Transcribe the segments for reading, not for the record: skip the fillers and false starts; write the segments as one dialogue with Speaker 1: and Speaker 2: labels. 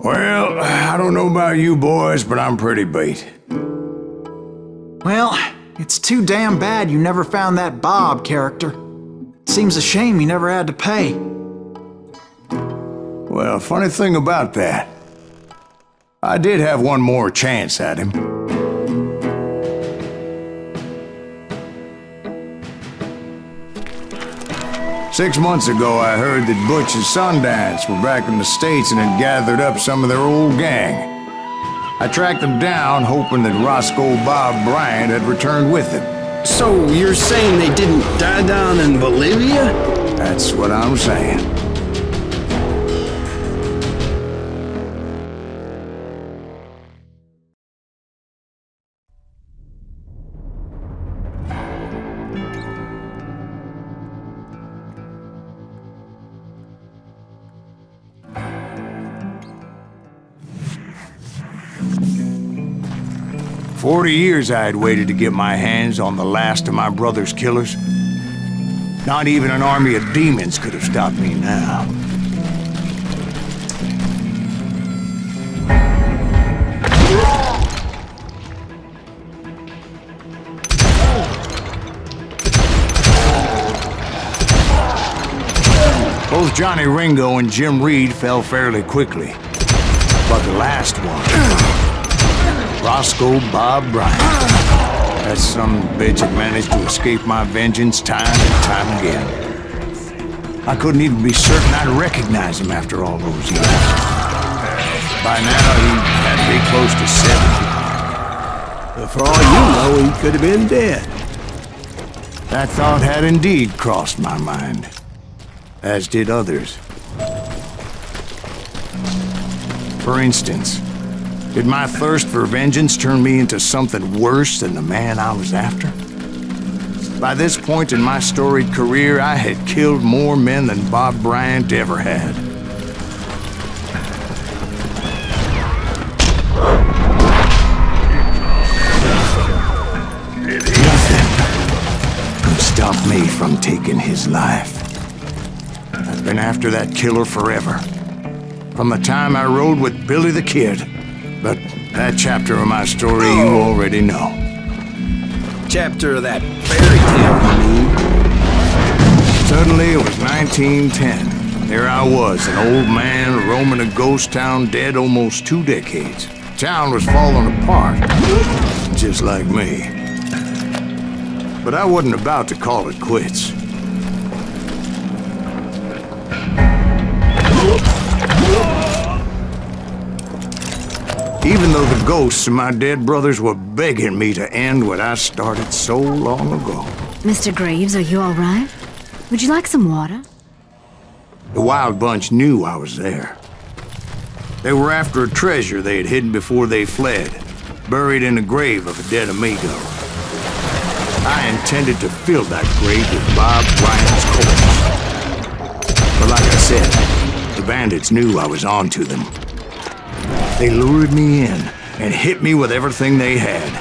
Speaker 1: Well, I don't know about you boys, but I'm pretty beat.
Speaker 2: Well, it's too damn bad you never found that Bob character. Seems a shame you never had to pay.
Speaker 1: Well, funny thing about that, I did have one more chance at him. Six months ago, I heard that Butch and Sundance were back in the States and had gathered up some of their old gang. I tracked them down, hoping that Roscoe Bob Bryant had returned with them.
Speaker 3: So you're saying they didn't die down in Bolivia?
Speaker 1: That's what I'm saying. 40 years I had waited to get my hands on the last of my brother's killers. Not even an army of demons could have stopped me now. Both Johnny Ringo and Jim Reed fell fairly quickly. But the last one, Roscoe Bob Bryant, that son of a bitch had managed to escape my vengeance time and time again. I couldn't even be certain I'd recognize him after all those years. By now, he had to be close to 70.
Speaker 3: For all you know, he could have been dead.
Speaker 1: That thought had indeed crossed my mind, as did others. For instance, did my thirst for vengeance turn me into something worse than the man I was after? By this point in my storied career, I had killed more men than Bob Bryant ever had. Nothing could stop me from taking his life. I've been after that killer forever. From the time I rode with Billy the Kid. But that chapter of my story you already know.
Speaker 3: Chapter of that fairy tale, you mean?
Speaker 1: Suddenly it was 1910. There I was, an old man roaming a ghost town dead almost 2 decades. Town was falling apart, just like me. But I wasn't about to call it quits. Even though the ghosts of my dead brothers were begging me to end what I started so long ago.
Speaker 4: Mr. Graves, are you all right? Would you like some water?
Speaker 1: The Wild Bunch knew I was there. They were after a treasure they had hidden before they fled, buried in the grave of a dead amigo. I intended to fill that grave with Bob Bryant's corpse. But like I said, the bandits knew I was on to them. They lured me in and hit me with everything they had.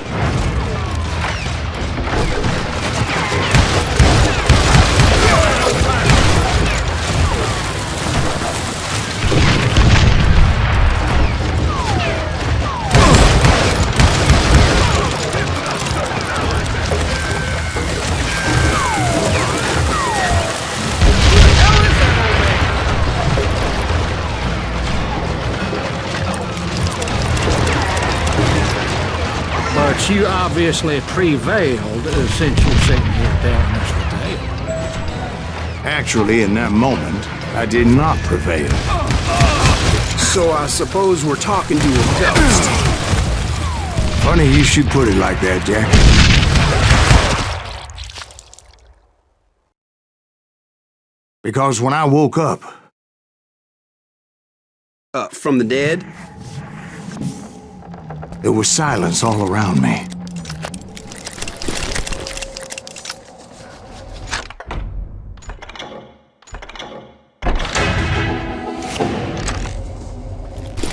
Speaker 5: But you obviously prevailed since you're sitting here telling us the tale.
Speaker 1: Actually, in that moment, I did not prevail.
Speaker 3: So I suppose we're talking to a ghost.
Speaker 1: Funny you should put it like that, Jack. Because when I woke up...
Speaker 3: From the dead?
Speaker 1: There was silence all around me.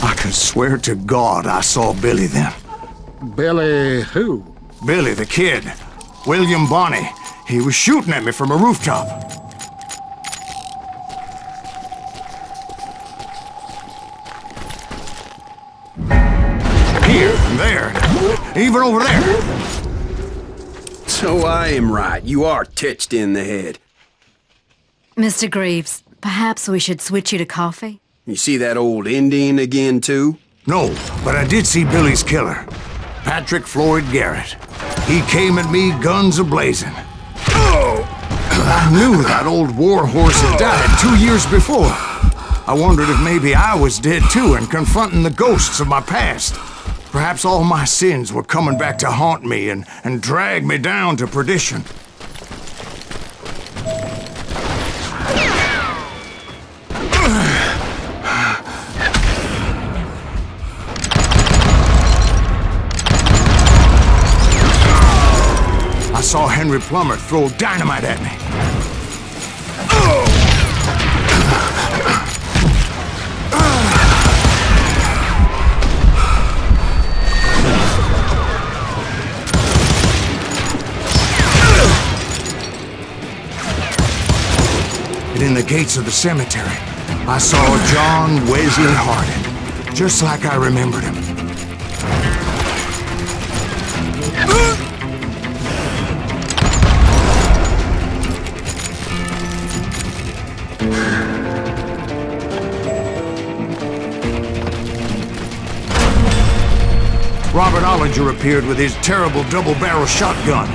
Speaker 1: I could swear to God I saw Billy then.
Speaker 5: Billy who?
Speaker 1: Billy the Kid. William Bonney. He was shooting at me from a rooftop. there. Even over there.
Speaker 3: So I am right. You are titched in the head.
Speaker 4: Mr. Greaves, perhaps we should switch you to coffee?
Speaker 3: You see that old Indian again, too?
Speaker 1: No, but I did see Billy's killer, Patrick Floyd Garrett. He came at me guns a-blazing. I knew that old war horse had died 2 years before. I wondered if maybe I was dead too and confronting the ghosts of my past. Perhaps all my sins were coming back to haunt me and drag me down to perdition. I saw Henry Plummer throw dynamite at me. And in the gates of the cemetery, I saw John Wesley Hardin, just like I remembered him. Robert Ollinger appeared with his terrible double-barrel shotgun.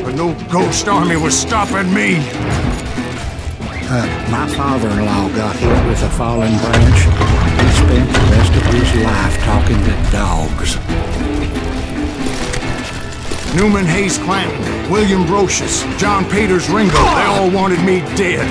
Speaker 1: But no ghost army was stopping me.
Speaker 5: My father-in-law got hit with a fallen branch. He spent the rest of his life talking to dogs.
Speaker 1: Newman Hayes Clanton, William Brocious, John Peters Ringo, they all wanted me dead.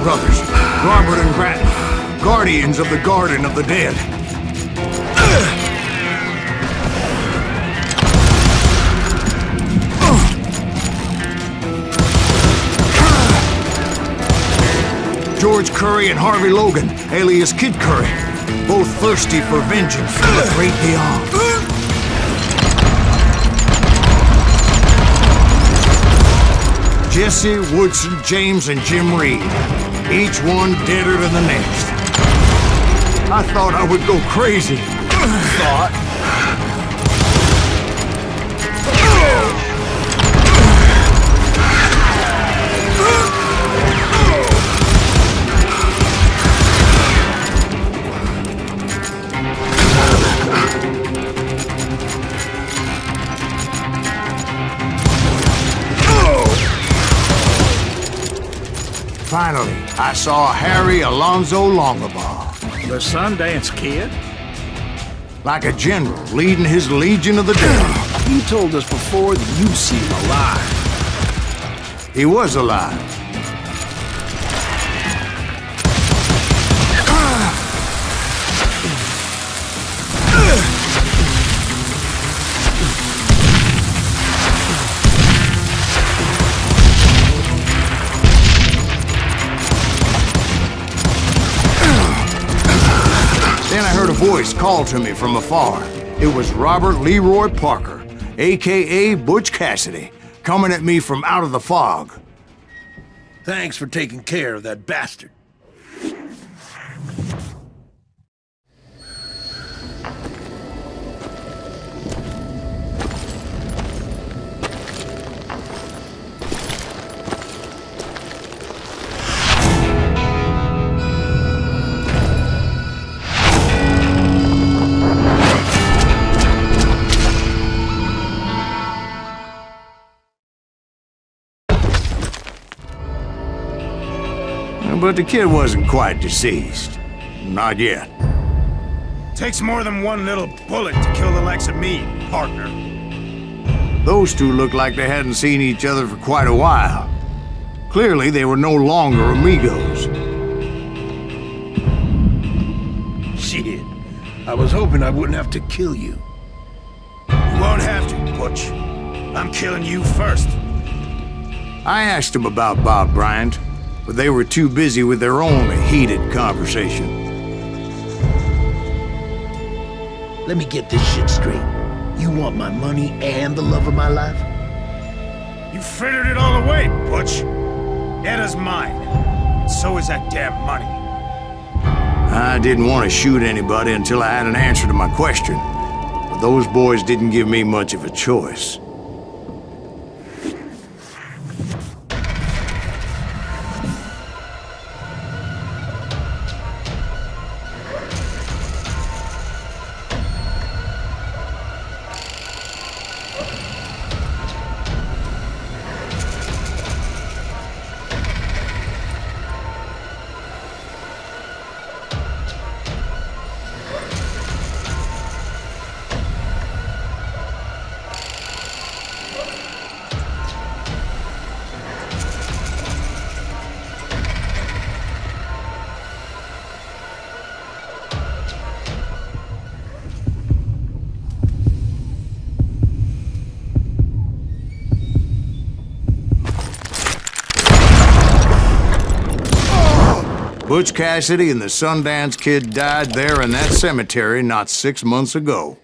Speaker 1: Brothers, Robert and Grattan, guardians of the Garden of the Dead. George Curry and Harvey Logan, alias Kid Curry, both thirsty for vengeance from the great beyond. Jesse, Woodson, James, and Jim Reed. Each one deader than the next. I thought I would go crazy. Finally, I saw Harry Alonzo Longabaugh.
Speaker 5: The Sundance Kid?
Speaker 1: Like a general leading his legion of the dead.
Speaker 3: You told us before that you'd see him alive.
Speaker 1: He was alive. Then I heard a voice call to me from afar. It was Robert Leroy Parker, a.k.a. Butch Cassidy, coming at me from out of the fog.
Speaker 6: Thanks for taking care of that bastard.
Speaker 1: But the kid wasn't quite deceased. Not yet.
Speaker 6: Takes more than one little bullet to kill the likes of me, partner.
Speaker 1: Those two looked like they hadn't seen each other for quite a while. Clearly, they were no longer amigos.
Speaker 7: I was hoping I wouldn't have to kill you.
Speaker 6: You won't have to, Butch. I'm killing you first.
Speaker 1: I asked them about Bob Bryant, but they were too busy with their own heated conversation.
Speaker 7: Let me get this shit straight. You want my money and the love of my life?
Speaker 6: You frittered it all away, Butch. Edda's mine. So is that damn money.
Speaker 1: I didn't want to shoot anybody until I had an answer to my question, but those boys didn't give me much of a choice. Butch Cassidy and the Sundance Kid died there in that cemetery not 6 months ago.